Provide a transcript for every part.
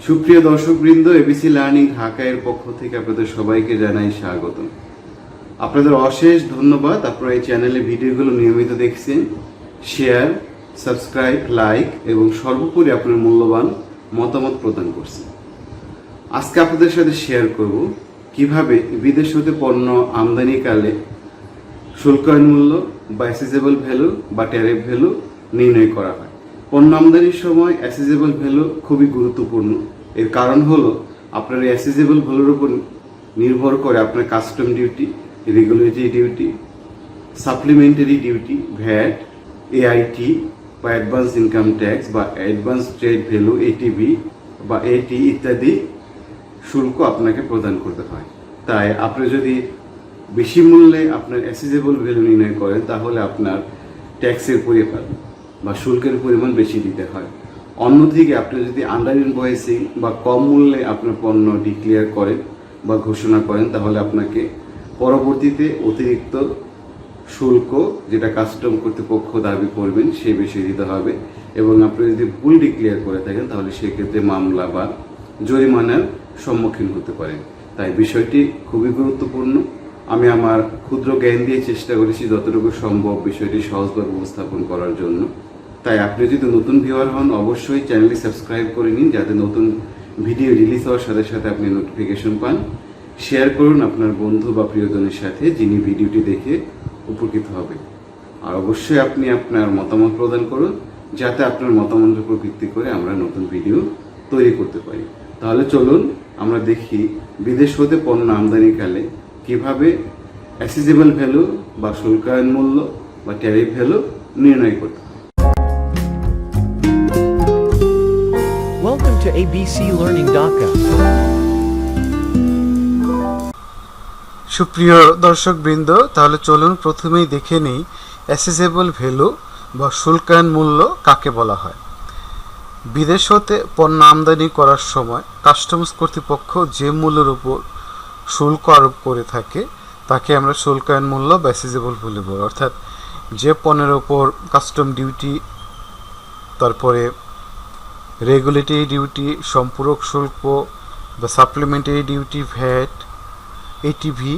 সুপ্রিয় দর্শকবৃন্দ, ABC learning Dhaka এর পক্ষ থেকে আপনাদের সবাইকে জানাই স্বাগত। আপনাদের অশেষ ধন্যবাদ। আপনারা এই চ্যানেলে ভিডিওগুলো নিয়মিত দেখছেন, শেয়ার, সাবস্ক্রাইব, লাইক এবং সর্বোপরি আপনার মূল্যবান মতামত প্রদান করছেন। আজকে আপনাদের সাথে শেয়ার করব কিভাবে বিদেশ হতে পণ্য আমদানিকালে শুল্কায়ন মূল্য বা অ্যাসেসেবল ভ্যালু বা ট্যারিফ ভ্যালু নির্ণয় করা হয়। পণ্য আমদানির সময় অ্যাসেসেবল ভ্যালু খুবই গুরুত্বপূর্ণ। এর কারণ হলো আপনার এই অ্যাসেসেবল ভ্যালুর উপর নির্ভর করে আপনার custom duty, regulatory duty, supplementary duty, VAT, AIT বা অ্যাডভান্স ইনকাম ট্যাক্স বা অ্যাডভান্স ট্রেড ভ্যালু এটিভি বা এটি ইত্যাদি শুল্ক আপনাকে প্রদান করতে হয়। তাই আপনি যদি বেশি মূল্যে আপনার অ্যাসেসেবল ভ্যালু নির্ণয় করেন তাহলে আপনার ট্যাক্সের পরিমাণ বা শুল্কের পরিমাণ বেশি দিতে হয়। অন্যদিকে আপনি যদি আন্ডার ইনভয়েসিং বা কম মূল্যে আপনার পণ্য ডিক্লেয়ার করেন বা ঘোষণা করেন তাহলে আপনাকে পরবর্তীতে অতিরিক্ত শুল্ক, যেটা কাস্টম কর্তৃপক্ষ দাবি করবেন, সে বিষয়ে দিতে হবে। এবং আপনি যদি ভুল ডিক্লেয়ার করে থাকেন তাহলে সেক্ষেত্রে মামলা বা জরিমানার সম্মুখীন হতে পারেন। তাই বিষয়টি খুবই গুরুত্বপূর্ণ। আমি আমার ক্ষুদ্র জ্ঞান দিয়ে চেষ্টা করেছি যতটুকু সম্ভব বিষয়টি সহজভাবে উপস্থাপন করার জন্য। তাই আপনি যদি নতুন ভিউয়ার হন অবশ্যই চ্যানেলটি সাবস্ক্রাইব করে নিন, যাতে নতুন ভিডিও রিলিজ হওয়ার সাথে সাথে আপনি নোটিফিকেশন পান। শেয়ার করুন আপনার বন্ধু বা প্রিয়জনের সাথে, যিনি ভিডিওটি দেখে উপকৃত হবে। আর অবশ্যই আপনি আপনার মতামত প্রদান করুন, যাতে আপনার মতামতের উপর ভিত্তি করে আমরা নতুন ভিডিও তৈরি করতে পারি। তাহলে চলুন আমরা দেখি বিদেশ হতে পণ্য আমদানিকালে কিভাবে অ্যাসেসেবল ভ্যালু বা শুল্কায়ন মূল্য বা ট্যারিফ ভ্যালু নির্ণয় করতে হয়। Welcome to ABC Learning Dhaka. সুপ্রিয় দর্শকবৃন্দ, তাহলে চলুন প্রথমেই দেখে নিই অ্যাসেসেবল ভ্যালু বা শুল্কায়ন মূল্য কাকে বলা হয়। বিদেশ হতে পণ্য আমদানি করার সময় কাস্টমস কর্তৃপক্ষ যে মূল্যের উপর শুল্ক আরোপ করে থাকে তাকে আমরা শুল্কায়ন মূল্য বা অ্যাসেসেবল ভ্যালু বলি। অর্থাৎ যে পণ্যের ওপর কাস্টম ডিউটি, তারপরে রেগুলেটরি ডিউটি, সম্পূরক শুল্ক বা সাপ্লিমেন্টারি ডিউটি, ভ্যাট, এটিভি,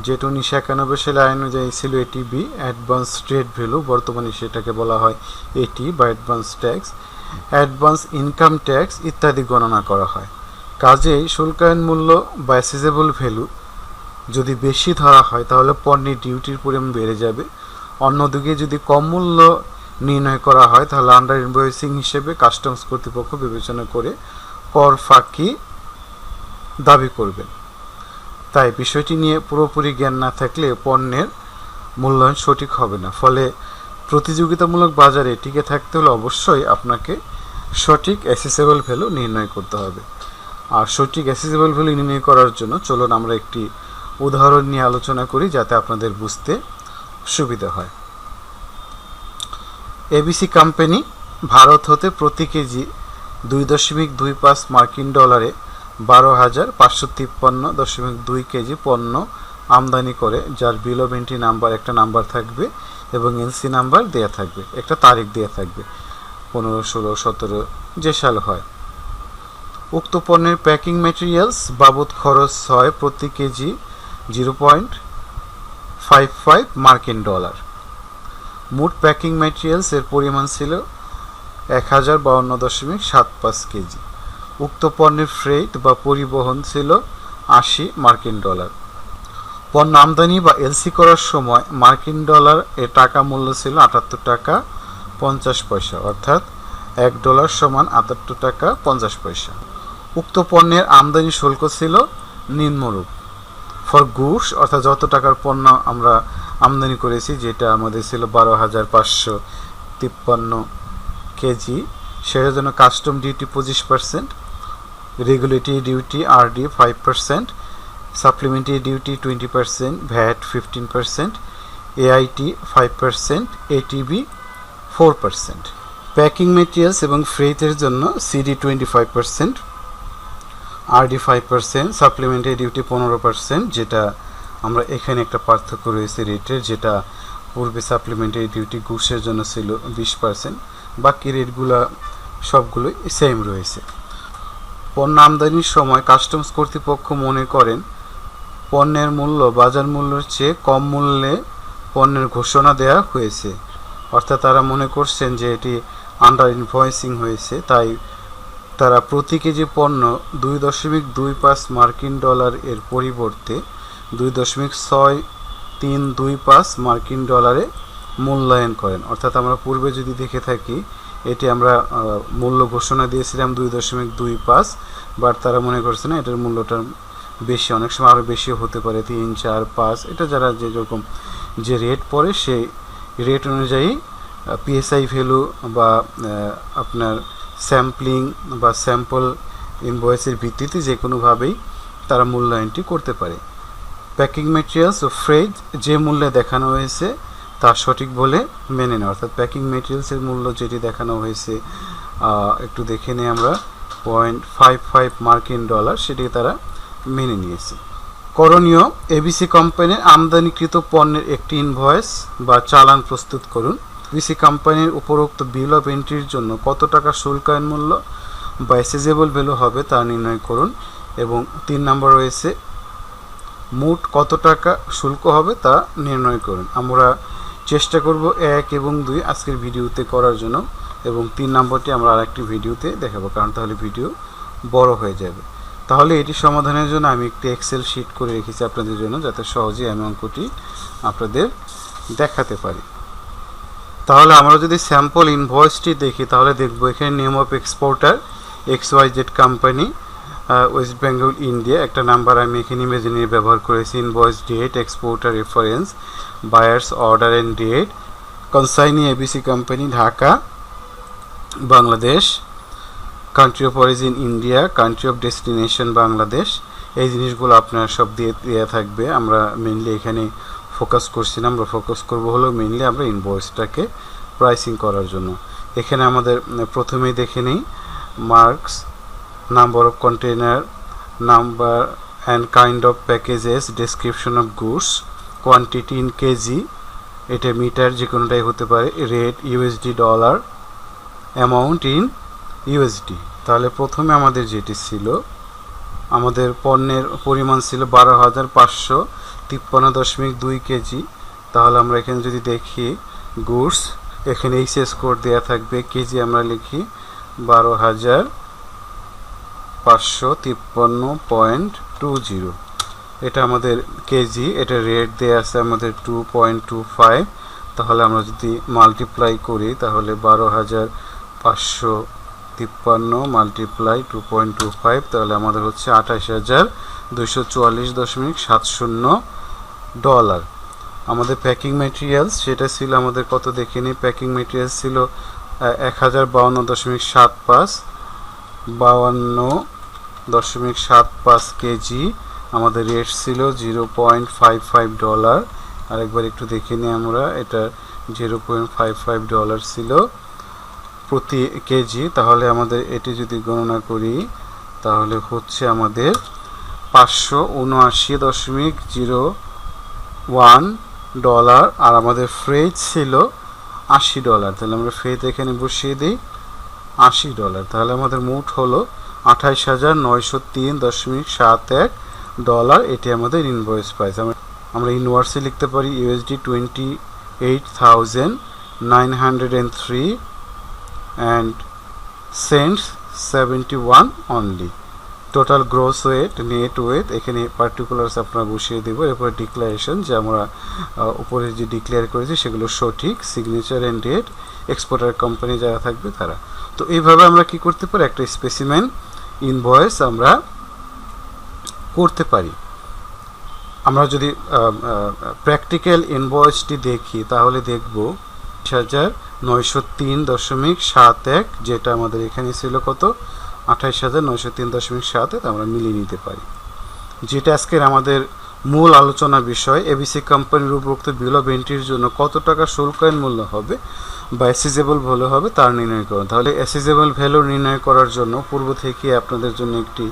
যেটা 1991 সালে আইন অনুযায়ী ছিল এটিভি, অ্যাডভান্স ট্রেড ভ্যালু, বর্তমানে সেটাকে বলা হয় এটি বা advance tax, advance income tax ইত্যাদি গণনা করা হয়। কাজেই শুল্কায়ন মূল্য বা অ্যাসেসেবল ভ্যালু যদি বেশি ধরা হয় তাহলে পণ্যের ডিউটির পরিমাণ বেড়ে যাবে। অন্যদিকে যদি কম মূল্য নির্ণয় করা হয় তাহলে আন্ডার ইনভয়েসিং হিসেবে কাস্টমস কর্তৃপক্ষ বিবেচনা করে কর ফাঁকি দাবি করবেন। তাই বিষয়টি নিয়ে পুরোপুরি জ্ঞান না থাকলে পণ্যের মূল্যায়ন সঠিক হবে না। ফলে প্রতিযোগিতামূলক বাজারে টিকে থাকতে হলে অবশ্যই আপনাকে সঠিক অ্যাসেসেবল ভ্যালু নির্ণয় করতে হবে। আর সঠিক অ্যাসেসেবল ভ্যালু নির্ণয় করার জন্য চলুন আমরা একটি উদাহরণ নিয়ে আলোচনা করি, যাতে আপনাদের বুঝতে সুবিধা হয়। এবিসি কোম্পানি ভারত হতে প্রতি কেজি 2.25 মার্কিন ডলারে 12,553.2 কেজি পণ্য আমদানি করে, যার বিল অফ এন্ট্রি নাম্বার একটা নাম্বার থাকবে এবং এলসি নাম্বার দেয়া থাকবে, একটা তারিখ দেয়া থাকবে, 15, 16, 17 যে সাল হয়। উক্ত পণ্যের প্যাকিং ম্যাটেরিয়ালস বাবদ খরচ হয় প্রতি কেজি 0.55 মার্কিন ডলার। মোট প্যাকিং ম্যাটেরিয়ালস এর পরিমাণ ছিল 1052.75 কেজি। উক্ত পণ্যের ফ্রেট বা পরিবহন ছিল 80 মার্কিন ডলার। পণ্য আমদানি বা এলসি করার সময় মার্কিন ডলার এর টাকা মূল্য ছিল 78 টাকা 50 পয়সা, অর্থাৎ $1 সমান 78 টাকা 50 পয়সা। উক্ত পণ্যের আমদানি শুল্ক ছিল নিম্নরূপ: ফর গুডস, অর্থাৎ যত টাকার পণ্য আমরা আমদানি করেছি, যেটা আমাদের ছিল 12,553 কেজি, সেটার জন্য custom duty 25%, regulatory duty RD 5%, supplementary duty 20%, VAT 15%, AIT 5%, ATB 4%। Packing materials এবং ফ্রেটের জন্য সিডি 25%, আরডি 5%, সাপ্লিমেন্টারি ডিউটি 15%, যেটা আমরা এখানে একটা পার্থক্য রয়েছে রেটের, যেটা পূর্বে সাপ্লিমেন্টারি ডিউটি গুডসের জন্য ছিল 20%, বাকি রেটগুলো সবগুলোই সেম রয়েছে। পণ্য আমদানির সময় কাস্টমস কর্তৃপক্ষ মনে করেন পণ্যের মূল্য বাজার মূল্যের চেয়ে কম মূল্যে পণ্যের ঘোষণা দেওয়া হয়েছে, অর্থাৎ তারা মনে করছেন যে এটি আন্ডার ইনভয়েসিং হয়েছে, তাই তারা প্রতি কেজি পণ্য 2.25 মার্কিন ডলার এর পরিবর্তে 2.6325 মার্কিন ডলারে মূল্যায়ন করেন। অর্থাৎ আমরা পূর্বে যদি দেখে থাকি এটি আমরা মূল্য ঘোষণা দিয়েছিলাম 2.25, বাট তারা মনে করছে না এটার মূল্যটা বেশি, অনেক সময় আরও বেশি হতে পারে, 3, 4, 5, এটা যারা যেরকম যে রেট পড়ে সেই রেট অনুযায়ী পিএসআই ভ্যালু বা আপনার স্যাম্পলিং বা স্যাম্পল ইনভয়েসের ভিত্তিতে যে কোনোভাবেই তারা মূল্যায়নটি করতে পারে। প্যাকিং ম্যাটেরিয়ালস ও ফ্রেট যে মূল্যে দেখানো হয়েছে তা সঠিক বলে মেনে নেয়, অর্থাৎ প্যাকিং ম্যাটেরিয়ালসের মূল্য যেটি দেখানো হয়েছে একটু দেখে নিই আমরা 0.55 মার্কিন ডলার, সেটি তারা মেনে নিয়েছে। করণীয়, এবিসি কোম্পানির আমদানিকৃত পণ্যের একটি ইনভয়েস বা চালান প্রস্তুত করুন। এবিসি কোম্পানির উপরোক্ত বিল অফ এন্ট্রির জন্য কত টাকা শুল্কায়ন মূল্য বা অ্যাসেসেবল ভ্যালু হবে তা নির্ণয় করুন। এবং 3 নম্বর রয়েছে মোট কত টাকা শুল্ক হবে তা নির্ণয় করুন। আমরা চেষ্টা করব 1 এবং 2 আজকের ভিডিওতে করার জন্য, এবং 3 নম্বরটি আমরা আরেকটি ভিডিওতে দেখাবো, কারণ তাহলে ভিডিও বড় হয়ে যাবে। তাহলে এটি সমাধানের জন্য আমি একটি এক্সেল শিট করে রেখেছি আপনাদের জন্য, যাতে সহজেই আমি অঙ্কটি আপনাদের দেখাতে পারি। তাহলে আমরা যদি স্যাম্পল ইনভয়েসটি দেখি তাহলে দেখব এখানে name of exporter XYZ company, west Bengal India, একটা নাম্বার আমি এখানে ইমেজিনারি ব্যবহার করেছি, invoice date, exporter reference, buyer's order and date, consignee ABC company Dhaka Bangladesh, country of origin India, country of destination Bangladesh. এই জিনিসগুলো আপনার সব দেওয়া থাকবে। আমরা মেনলি এখানে ফোকাস করছি না, আমরা ফোকাস করবো হলো মেনলি আমরা ইনভয়েসটাকে প্রাইসিং করার জন্য। এখানে আমাদের প্রথমেই দেখে নিই marks, number of container, number and kind of packages, description of goods, quantity in KG, এটা মিটার যে কোনোটাই হতে পারে, rate USD dollar, amount in USD. তাহলে প্রথমে আমাদের যেটি ছিল, আমাদের পণ্যের পরিমাণ ছিল 12,553.2 কেজি। তাহলে আমরা এখানে যদি দেখি গুডস, এখানে এইচএস কোড দেওয়া থাকবে, কেজি আমরা লিখি 12,553.20, এটা আমাদের কেজি, এটা রেট দেওয়া আছে আমাদের 2.25। তাহলে আমরা যদি মাল্টিপ্লাই করি তাহলে 12,553 মাল্টিপ্লাই 2.25, তাহলে আমাদের হচ্ছে 28,244.70 ডলার। আমাদের প্যাকিং ম্যাটেরিয়ালস সেটা ছিল আমাদের কত দেখে নিই, প্যাকিং ম্যাটেরিয়ালস ছিল 1052.75, 52.75 কেজি। আমাদের রেট ছিল 0.55 ডলার। আরেকবার একটু দেখে নিই আমরা, এটা 0.55 ডলার ছিল প্রতি কেজি। তাহলে আমাদের এটি যদি গণনা করি তাহলে হচ্ছে আমাদের 579.01 ডলার, আর আমাদের ফ্রেট ছিল 80 ডলার। তাহলে আমরা ফ্রেট এখানে বসিয়ে দিই 80 ডলার। তাহলে আমাদের মোট হলো 28,903.71 ডলার, এটি আমাদের ইনভয়েস প্রাইস। আমরা ইনওয়ার্সে লিখতে পারি USD 28,903 and cents 71 only. Total gross weight, net weight, এখানে পার্টিকুলার্স আপনারা বসিয়ে দেব। এরপর ডিক্লারেশন, যে আমরা উপরে যে ডিক্লেয়ার করেছি সেগুলো সঠিক, signature and date, exporter company যারা থাকবে তারা। তো এইভাবে আমরা কি করতে পারি, একটা স্পেসিমেন ইনভয়েস আমরা করতে পারি। আমরা যদি প্র্যাকটিক্যাল ইনভয়েসটি দেখি তাহলে দেখব 2903.71, যেটা আমাদের এখানে ছিল কত 28,903.71, আমরা মিলিয়ে নিতে পারি। যেটা আজকের আমাদের মূল আলোচনা বিষয়, এবিসি কোম্পানির উপরোক্ত বিল অফ এন্ট্রির জন্য কত টাকা শুল্কায়ন মূল্য হবে বা অ্যাসেসেবল ভ্যালু হবে তার নির্ণয় করুন। তাহলে অ্যাসেসেবল ভ্যালু নির্ণয় করার জন্য পূর্ব থেকে আপনাদের জন্য একটি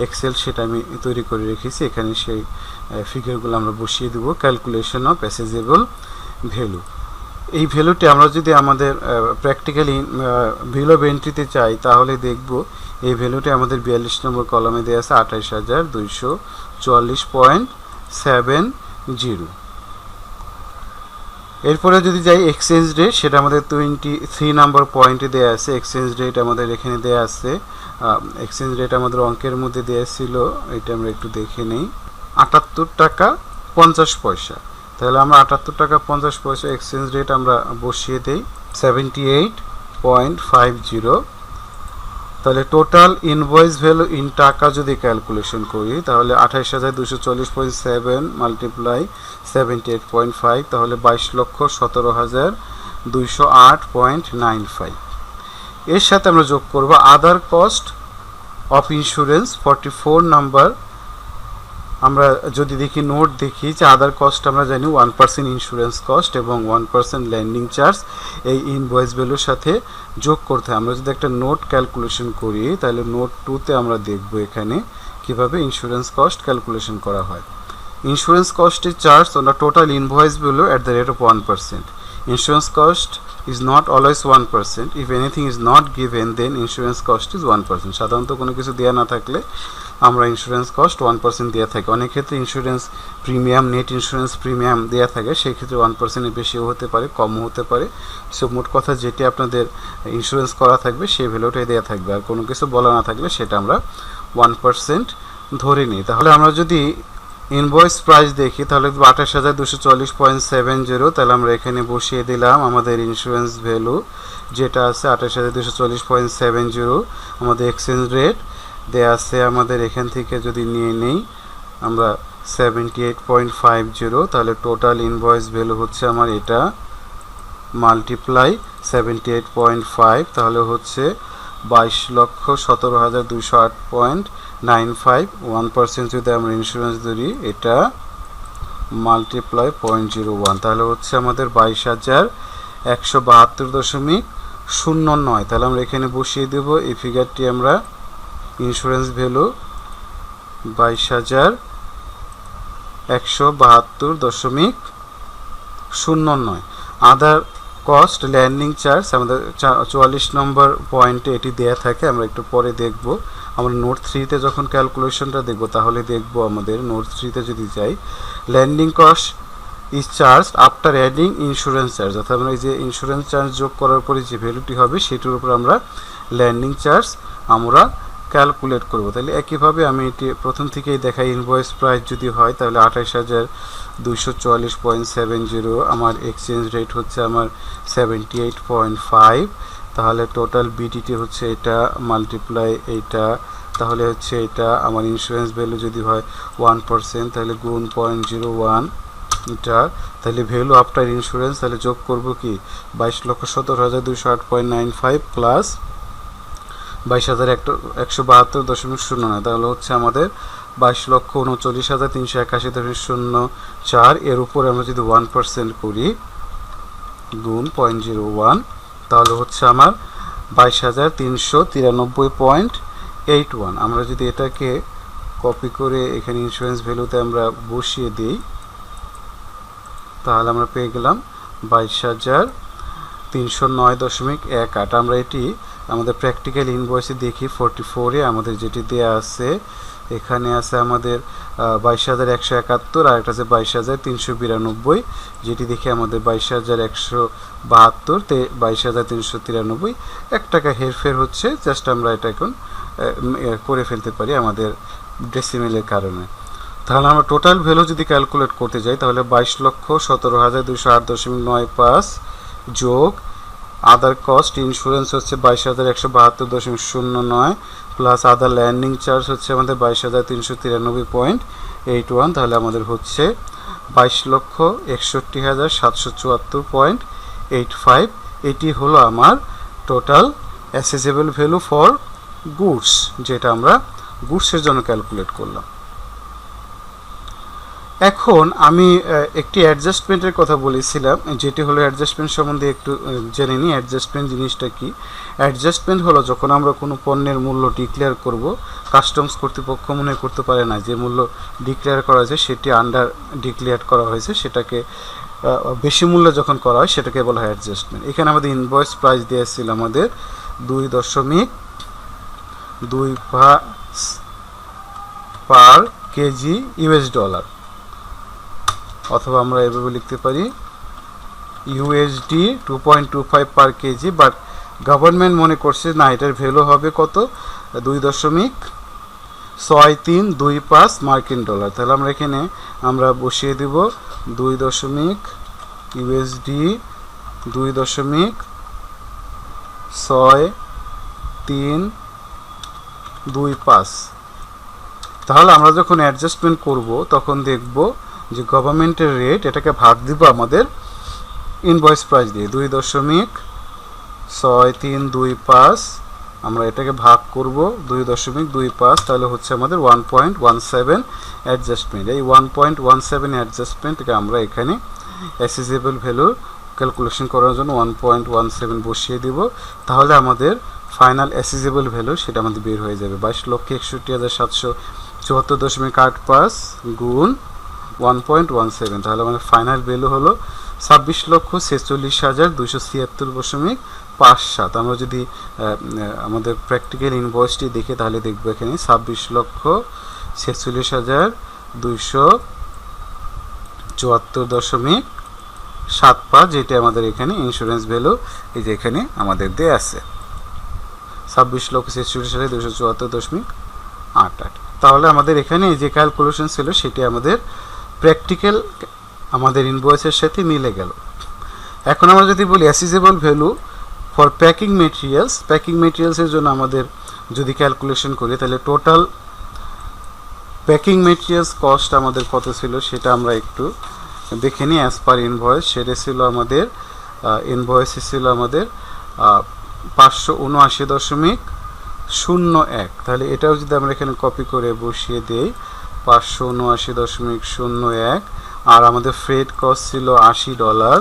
এক্সেল সেটা আমি তৈরি করে রেখেছি, এখানে সেই ফিগারগুলো আমরা বসিয়ে দেবো। ক্যালকুলেশন অফ অ্যাসেসেবল ভ্যালু, এই ভ্যালুটি আমরা যদি আমাদের প্র্যাকটিক্যালি বিল অফ এন্ট্রিতে চাই তাহলে দেখব এই ভ্যালুটি আমাদের 42 নম্বর কলামে দেওয়া আছে 28,244.70। এরপরে যদি যাই এক্সচেঞ্জ রেট, সেটা আমাদের 23 নম্বর পয়েন্টে দেওয়া আছে। এক্সচেঞ্জ রেট আমাদের এখানে দেওয়া আছে, এক্সচেঞ্জ রেট আমাদের অঙ্কের মধ্যে দেওয়া ছিল, এটা আমরা একটু দেখে নিই। 78 টাকা 50 পয়সা। তাহলে আমরা 78 টাকা 50 পয়সা এক্সচেঞ্জ রেট আমরা বসিয়ে দেই 78.50। তাহলে টোটাল ইনভয়েস ভ্যালু ইন টাকা যদি ক্যালকুলেশন করি তাহলে 28,240.7 মাল্টিপ্লাই 78.5 তাহলে 22,17,208.95। এর সাথে আমরা যোগ করব আদার কস্ট অফ ইন্স্যুরেন্স 44 নাম্বার। আমরা যদি দেখি নোট দেখি যে আদার কস্ট আমরা জানি 1% ইন্স্যুরেন্স কস্ট এবং 1% ল্যান্ডিং চার্জ এই ইনভয়েস ভ্যালুর সাথে যোগ করতে হয়। আমরা যদি একটা নোট ক্যালকুলেশন করি তাহলে নোট 2তে আমরা দেখব এখানে কিভাবে ইন্স্যুরেন্স কস্ট ক্যালকুলেশন করা হয়। Insurance cost is charge on the total invoice value at the rate of 1%. Insurance cost is not always 1%. If anything is not given then insurance cost is 1%. সাধারণত কোনো কিছু দেওয়া না থাকলে আমরা ইন্স্যুরেন্স কস্ট 1% দেওয়া থাকে। অনেক ক্ষেত্রে insurance premium, net insurance premium দেওয়া থাকে, সেই ক্ষেত্রে 1% বেশিও হতে পারে, কমও হতে পারে। সো মোট কথা যেটি আপনাদের ইন্স্যুরেন্স করা থাকবে সেই ভ্যালুটাই দেওয়া থাকবে, আর কোনো কিছু বলা না থাকলে সেটা আমরা 1% ধরে নিই। তাহলে আমরা যদি ইনভয়েস প্রাইস দেখি তাহলে 28,240.70, তাহলে আমরা এখানে বসিয়ে দিলাম আমাদের ইন্স্যুরেন্স ভ্যালু যেটা আছে 28,240.70। আমাদের এক্সচেঞ্জ রেট দেয়া আছে আমাদের এখান থেকে যদি নিয়ে নেই আমরা 78.50, তাহলে টোটাল ইনভয়েস ভ্যালু হচ্ছে আমার এটা মাল্টিপ্লাই 78.5 তাহলে হচ্ছে 22,17,208.95। 1% যদি আমরা ইন্স্যুরেন্স ধরি এটা মাল্টিপ্লাই 0.01 তাহলে হচ্ছে আমাদের 22,172.09। তাহলে আমরা এখানে বসিয়ে দেব এই ফিগারটি, আমরা ইন্স্যুরেন্স ভ্যালু 22,172.09। আদার কস্ট ল্যান্ডিং চার্জ আমাদের 44 নম্বর পয়েন্টে এটি দেয়া থাকে, আমরা একটু পরে দেখব। আমরা নোট 3তে যখন ক্যালকুলেশনটা দেখব তাহলে দেখব আমাদের নোট 3তে যদি যাই landing cost is charge after adding insurance charge, অর্থাৎ আমরা এই যে ইন্স্যুরেন্স চার্জ যোগ করার পরে যে ভ্যালুটি হবে সেটির উপর আমরা ল্যান্ডিং চার্জ আমরা ক্যালকুলেট করব। তাহলে একইভাবে আমি এটি প্রথম থেকেই দেখাই। ইনভয়েস প্রাইস যদি হয় তাহলে 28,244.70, আমার এক্সচেঞ্জ রেট হচ্ছে আমার 78.5, তাহলে টোটাল বিডিটি হচ্ছে এটা মাল্টিপ্লাই এইটা, তাহলে হচ্ছে এটা আমার ইন্স্যুরেন্স ভ্যালু যদি হয় 1% তাহলে গুণ 0.01 এটা, তাহলে ভ্যালু আফটার ইন্স্যুরেন্স তাহলে যোগ করব কি 22,17,208.95 প্লাস 22,172.09, তাহলে হচ্ছে আমাদের 22,39,381.04। এর উপরে আমরা যদি 1% করি গুণ 0.01 তাহলে হচ্ছে আমার 22,393.81। আমরা যদি এটাকে কপি করে এখানে ইন্স্যুরেন্স ভ্যালুতে আমরা বসিয়ে দিই তাহলে আমরা পেয়ে গেলাম 22,309.18। আমরা এটি আমাদের প্র্যাকটিক্যাল ইনভয়েসে দেখি 44-এ আমাদের যেটি দেয়া আছে এখানে আছে আমাদের 22,171 আর একটা আছে 22,392, যেটি দেখে আমাদের 22,172 তে 22,393 1 টাকা হেরফের হচ্ছে, জাস্ট আমরা এটা এখন করে ফেলতে পারি আমাদের ডেসিমেলের কারণে। তাহলে আমরা টোটাল ভ্যালু যদি ক্যালকুলেট করতে যাই তাহলে 22,17,208.95 যোগ আদার কস্ট ইন্স্যুরেন্স হচ্ছে 22,172.09 প্লাস আদার ল্যান্ডিং চার্জ হচ্ছে আমাদের 22,393.81, তাহলে আমাদের হচ্ছে 22,61,774.85। এটি হলো আমার টোটাল অ্যাসেসেবল ভ্যালু ফর গুডস, যেটা আমরা গুডসের জন্য ক্যালকুলেট করলাম। এখন আমি একটি অ্যাডজাস্টমেন্টের কথা বলেছিলাম, যেটি হলো অ্যাডজাস্টমেন্ট সম্বন্ধে একটু জেনে নিই। অ্যাডজাস্টমেন্ট জিনিসটা কি? অ্যাডজাস্টমেন্ট হলো যখন আমরা কোনো পণ্যের মূল্য ডিক্লেয়ার করব, কাস্টমস কর্তৃপক্ষ মনে করতে পারে না যে মূল্য ডিক্লেয়ার করা হয়েছে সেটি আন্ডার ডিক্লেয়ার করা হয়েছে, সেটাকে বেশি মূল্য যখন করা হয় সেটাকে বলা হয় অ্যাডজাস্টমেন্ট। এখানে আমাদের ইনভয়েস প্রাইস দেওয়া ছিল আমাদের 2.25 পার কেজি ইউএস ডলার, অথবা আমরা এভাবে লিখতে পারি USD 2.25 per KG. But government মনে করছে না, এটার ভ্যালু হবে কত? 2.6325 মার্কিন ডলার। তাহলে আমরা এখানে বসিয়ে দেব 2 ইউএসডি 2.6325। তাহলে আমরা যখন অ্যাডজাস্টমেন্ট করব তখন দেখব যে গভর্নমেন্টের রেট, এটাকে ভাগ দিব আমাদের ইনভয়েস প্রাইস দিয়ে 2.6325, আমরা এটাকে ভাগ করব 2.25, তাহলে হচ্ছে আমাদের 1.17 অ্যাডজাস্টমেন্ট। এই 1.17 অ্যাডজাস্টমেন্টকে আমরা এখানে অ্যাসেসেবল ভ্যালু ক্যালকুলেশন করার জন্য 1.17 বসিয়ে দিব। তাহলে আমাদের ফাইনাল অ্যাসেসেবল ভ্যালু সেটা আমাদের বের হয়ে যাবে 22,61,774.85 গুণ 1.17। তাহলে আমাদের ফাইনাল ভ্যালু হলো 26,46,276.57। আমরা যদি আমাদের প্র্যাকটিক্যাল ইনভয়েসটি দেখে তাহলে দেখবো এখানে 26,46,274.75, যেটা আমাদের এখানে ইন্স্যুরেন্স ভ্যালু, এই যে এখানে আমাদের দেয়া আছে 26,46,274.88। তাহলে আমাদের এখানে যে ক্যালকুলেশন ছিল সেটি আমাদের প্র্যাকটিক্যাল আমাদের ইনভয়েসের সাথে মিলে গেল। এখন আমরা যদি বলি assessable value for packing materials, packing মেটেরিয়ালসের জন্য আমাদের যদি ক্যালকুলেশন করি তাহলে টোটাল প্যাকিং মেটেরিয়ালস কস্ট আমাদের কত ছিল সেটা আমরা একটু দেখে নিই। অ্যাজ পার ইনভয়েস সেটা ছিল আমাদের ইনভয়েসে ছিল আমাদের 579.01। তাহলে এটাও যদি আমরা এখানে কপি করে বসিয়ে দিই 579.01, আর আমাদের ফ্রেট কস্ট ছিল $80।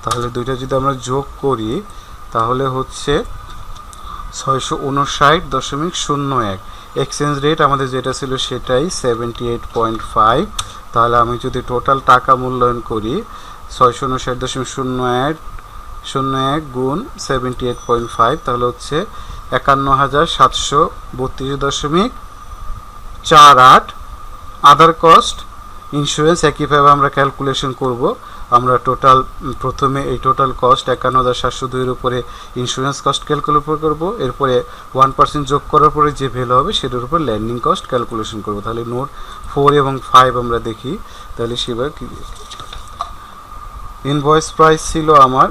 তাহলে দুইটা যদি আমরা যোগ করি তাহলে হচ্ছে 659.01। এক্সচেঞ্জ রেট আমাদের যেটা ছিল সেটাই 78.5। তাহলে আমি যদি টোটাল টাকা মূল্যায়ন করি 659.01 গুণ 78.5, তাহলে হচ্ছে 51,732.48। আদার কস্ট, ইন্স্যুরেন্স একইভাবে আমরা ক্যালকুলেশন করব। আমরা প্রথমে এই টোটাল কস্ট 51,702 উপরে ইন্স্যুরেন্স কস্ট ক্যালকুলেট করব, এরপরে 1% যোগ করার পরে যে ভ্যালু হবে সেটার উপর ল্যান্ডিং কস্ট ক্যালকুলেশন করব। তাহলে নোট 4 এবং 5 আমরা দেখি, তাহলে সেবার ইনভয়েস প্রাইস ছিল আমার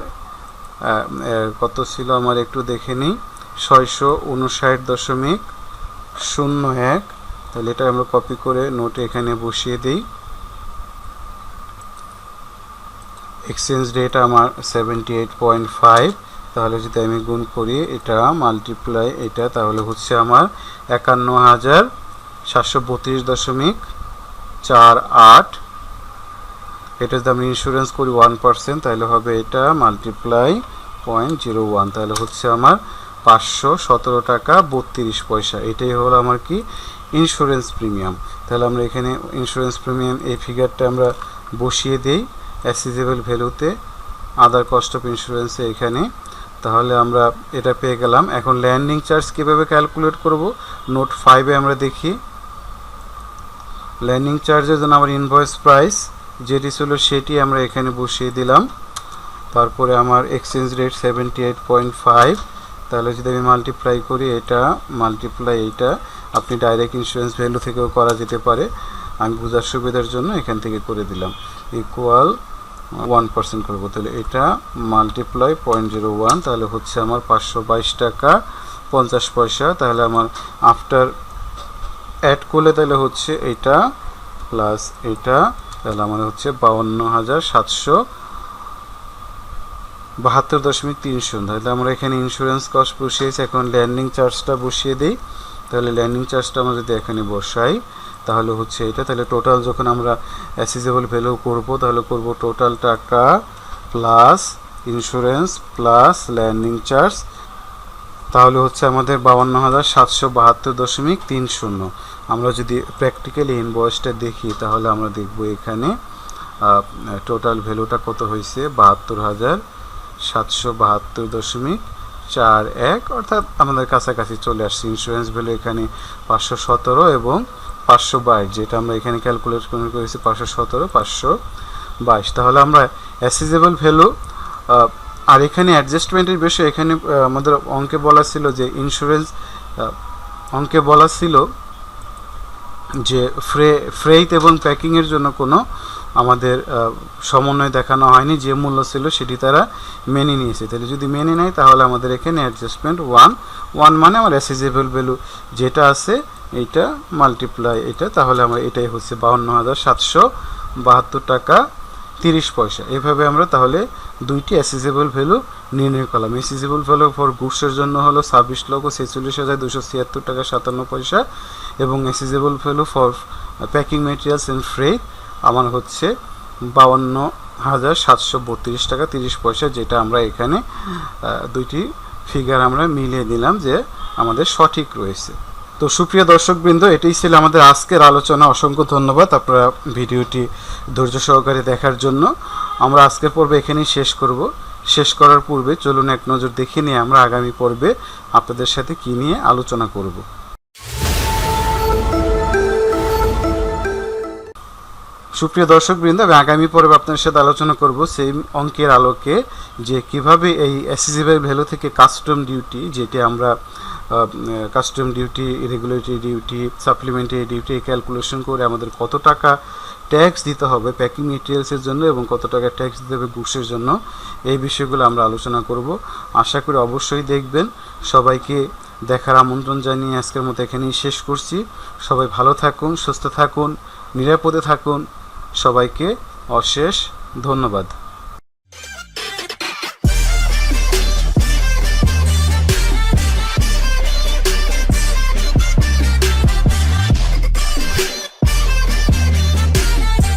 কত ছিল আমার একটু দেখে নিই, 659.01। তাহলে এটা আমরা কপি করে নোটে এখানে বসিয়ে দিই। এক্সচেঞ্জ রেট আমার 78.5। তাহলে যদি আমি গুণ করি এটা মাল্টিপ্লাই এটা, তাহলে হচ্ছে আমার 51,732.48। এটা যদি আমি ইন্স্যুরেন্স করি 1%, তাহলে হবে এটা মাল্টিপ্লাই 0.01, তাহলে হচ্ছে আমার 517 টাকা 32 পয়সা। এটাই হলো আমার কি ইন্স্যুরেন্স প্রিমিয়াম। তাহলে আমরা এখানে ইন্স্যুরেন্স প্রিমিয়াম এই ফিগারটা আমরা বসিয়ে দেই অ্যাসেসেবল ভ্যালুতে, আদার কস্ট অফ ইন্স্যুরেন্সে এখানে। তাহলে আমরা এটা পেয়ে গেলাম। এখন ল্যান্ডিং চার্জ কীভাবে ক্যালকুলেট করব, নোট 5-এ আমরা দেখি। ল্যান্ডিং চার্জের জন্য আমার ইনভয়েস প্রাইস যেটি ছিল সেটি আমরা এখানে বসিয়ে দিলাম। তারপরে আমার এক্সচেঞ্জ রেট 78.5। তাহলে যদি আমি মাল্টিপ্লাই করি এটা মাল্টিপ্লাই এইটা, আপনি ডাইরেক্ট ইন্স্যুরেন্স ভ্যালু থেকেও করা যেতে পারে, আমি বোঝার সুবিধার জন্য এখান থেকে করে দিলাম, ইকুয়াল 1% করবো। তাহলে এটা মাল্টিপ্লাই 0.01, তাহলে হচ্ছে আমার 522 টাকা 50 পয়সা। তাহলে আমার আফটার অ্যাড করলে তাহলে হচ্ছে এটা প্লাস এটা, তাহলে আমাদের হচ্ছে 52,772.30। তাহলে আমরা এখানে ইন্স্যুরেন্স কস্ট বসিয়েছি, এখন ল্যান্ডিং চার্জটা বসিয়ে দিই। তাহলে ল্যান্ডিং চার্জটা আমরা যদি এখানে বসাই তাহলে হচ্ছে এটা, তাহলে টোটাল যখন আমরা অ্যাসেসেবল ভ্যালু করব তাহলে করব টোটাল টাকা plus insurance plus landing charge, তাহলে হচ্ছে আমাদের 52,772.30। আমরা যদি প্র্যাকটিক্যালি ইনভয়েসটা দেখি তাহলে আমরা দেখব এখানে টোটাল ভ্যালুটা কত হয়েছে, 72,772.41, অর্থাৎ আমাদের কাছাকাছি চলে আসছে। ইন্স্যুরেন্স ভ্যালু এখানে 517 এবং 522, যেটা আমরা এখানে ক্যালকুলেট করেছি 517, 522। তাহলে আমরা অ্যাসেসেবল ভ্যালু, আর এখানে অ্যাডজাস্টমেন্টের বিষয়ে এখানে আমাদের অঙ্কে বলা ছিল যে ইন্স্যুরেন্স, অঙ্কে বলা ছিল যে ফ্রেইট এবং প্যাকিংয়ের জন্য কোনো আমাদের সমন্বয় দেখানো হয়নি, যে মূল্য ছিল সেটি তারা মেনে নিয়েছে। তাহলে যদি মেনে নেয় তাহলে আমাদের এখানে অ্যাডজাস্টমেন্ট 1 মানে আমার অ্যাসেসেবল ভ্যালু যেটা আছে এইটা মাল্টিপ্লাই এটা, তাহলে আমরা এটাই হচ্ছে 52,772 টাকা 30 পয়সা। এভাবে আমরা তাহলে দুইটি অ্যাসেসেবল ভ্যালু নির্ণয় করলাম। অ্যাসেসেবল ভ্যালু ফর গুডসের জন্য হলো 26,46,276 টাকা 57 পয়সা, এবং অ্যাসেসেবল value for packing materials and freight আমার হচ্ছে 52,732 টাকা 30 পয়সা, যেটা আমরা এখানে দুইটি ফিগার আমরা মিলিয়ে দিলাম যে আমাদের সঠিক রয়েছে। তো সুপ্রিয় দর্শকবৃন্দ, এটাই ছিল আমাদের আজকের আলোচনা। অসংখ্য ধন্যবাদ আপনারা ভিডিওটি ধৈর্য সহকারে দেখার জন্য। আমরা আজকের পর্বে এখানেই শেষ করব। শেষ করার পূর্বে চলুন এক নজর দেখে নিয়ে আমরা আগামী পর্বে আপনাদের সাথে কী নিয়ে আলোচনা করব। সুপ্রিয় দর্শকবৃন্দ, আমি আগামী পর্বে আপনাদের সাথে আলোচনা করব সেই অঙ্কের আলোকে যে কিভাবে এই অ্যাসেসেবল ভ্যালু থেকে কাস্টম ডিউটি, যেটি আমরা custom duty, regulatory duty, supplementary duty calculation করে আমাদের কত টাকা ট্যাক্স দিতে হবে প্যাকিং মেটেরিয়ালসের জন্য এবং কত টাকা ট্যাক্স দিতে হবে গুডসের জন্য, এই বিষয়গুলো আমরা আলোচনা করব। আশা করি অবশ্যই দেখবেন। সবাইকে দেখার আমন্ত্রণ জানিয়ে আজকের মতো এখানেই শেষ করছি। সবাই ভালো থাকুন, সুস্থ থাকুন, নিরাপদে থাকুন। সবাইকে অশেষ ধন্যবাদ।